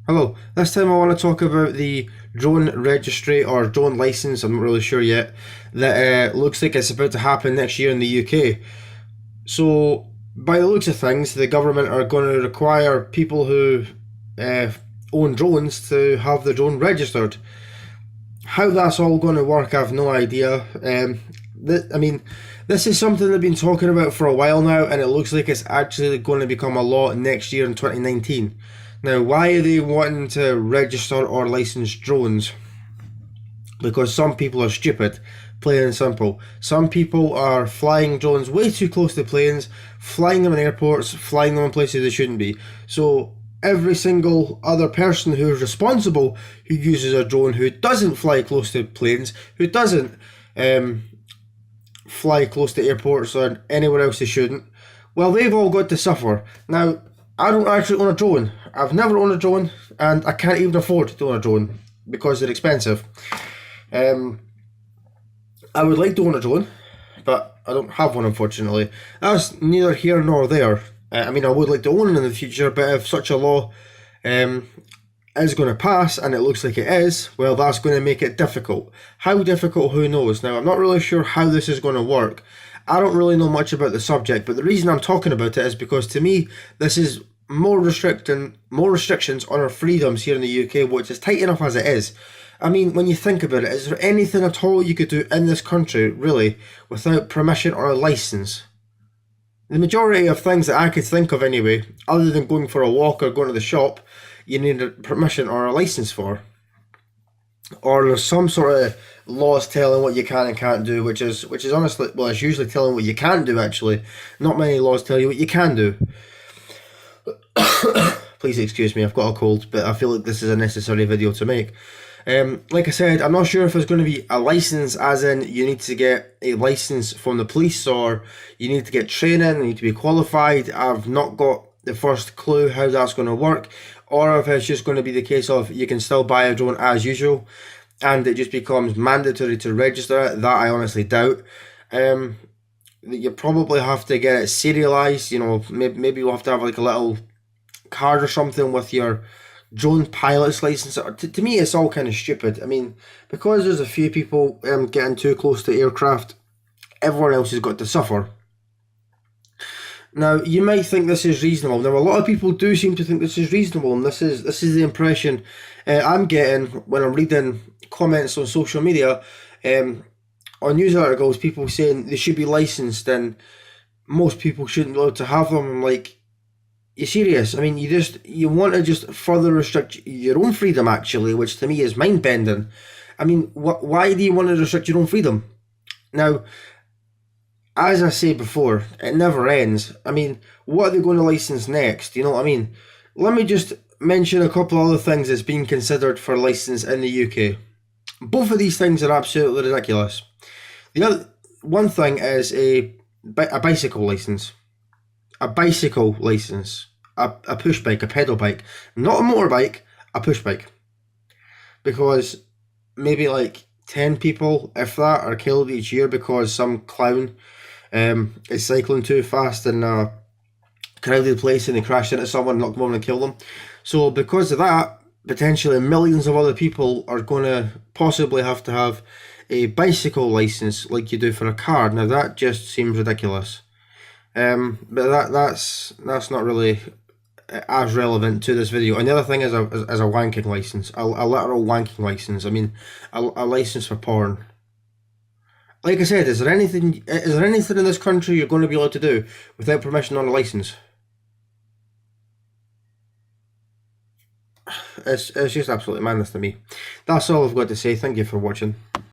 Hello, this time I want to talk about the drone registry or drone license, I'm not really sure yet, that looks like it's about to happen next year in the UK. So, by the looks of things, the government are going to require people who uh, own drones to have the drone registered. How that's all going to work, I have no idea. I mean, this is something they've been talking about for a while now, and it looks like it's actually going to become a law next year in 2019. Now, why are they wanting to register or license drones? Because some people are stupid, plain and simple. Some people are flying drones way too close to planes, flying them in airports, flying them in places they shouldn't be. So every single other person who is responsible who uses a drone who doesn't fly close to planes, who doesn't um, fly close to airports or anywhere else they shouldn't, well, they've all got to suffer. Now, I don't actually own a drone. I've never owned a drone, and I can't even afford to own a drone because they're expensive. Um, I would like to own a drone, but I don't have one, unfortunately. That's neither here nor there. I mean, I would like to own one in the future, but if such a law um, is going to pass, and it looks like it is, well, that's going to make it difficult. How difficult, who knows? Now, I'm not really sure how this is going to work. I don't really know much about the subject, but the reason I'm talking about it is because to me, this is more restrictions on our freedoms here in the UK, which is tight enough as it is. I mean, when you think about it, is there anything at all you could do in this country, really, without permission or a license? The majority of things that I could think of anyway, other than going for a walk or going to the shop, you need a permission or a license for. Or there's some sort of laws telling what you can and can't do, which is honestly, well, it's usually telling what you can do actually. Not many laws tell you what you can do. Please excuse me, I've got a cold, but I feel like this is a necessary video to make. Like I said, I'm not sure if there's going to be a license, as in you need to get a license from the police or you need to get training, you need to be qualified. I've not got the first clue how that's going to work, or if it's just going to be the case of you can still buy a drone as usual and it just becomes mandatory to register it. That I honestly doubt. You probably have to get it serialized, maybe you'll have to have like a little card or something with your drone pilot's license. To me, it's all kind of stupid. I mean, because there's a few people getting too close to aircraft, everyone else has got to suffer. Now, you might think this is reasonable. Now, a lot of people do seem to think this is reasonable, and this is the impression I'm getting when I'm reading comments on social media, on news articles. People saying they should be licensed, and most people shouldn't be allowed to have them. I'm like, you serious? I mean, you want to just further restrict your own freedom, actually, which to me is mind bending. I mean, why do you want to restrict your own freedom? Now, as I say before, it never ends. I mean, what are they going to license next? You know what I mean? Let me just mention a couple of other things that's being considered for license in the UK. Both of these things are absolutely ridiculous. The other one thing is a bicycle license. A bicycle license, a push bike, a pedal bike, not a motorbike, a push bike. Because maybe like 10 people, if that, are killed each year because some clown is cycling too fast in a crowded place and they crash into someone, knock them over and kill them. So because of that, potentially millions of other people are going to possibly have to have a bicycle license like you do for a car. Now that just seems ridiculous. But that's not really as relevant to this video. And the other thing is a wanking license, a literal wanking license. I mean, a license for porn. Like I said, is there anything in this country you're going to be allowed to do without permission on a license? It's just absolutely madness to me. That's all I've got to say. Thank you for watching.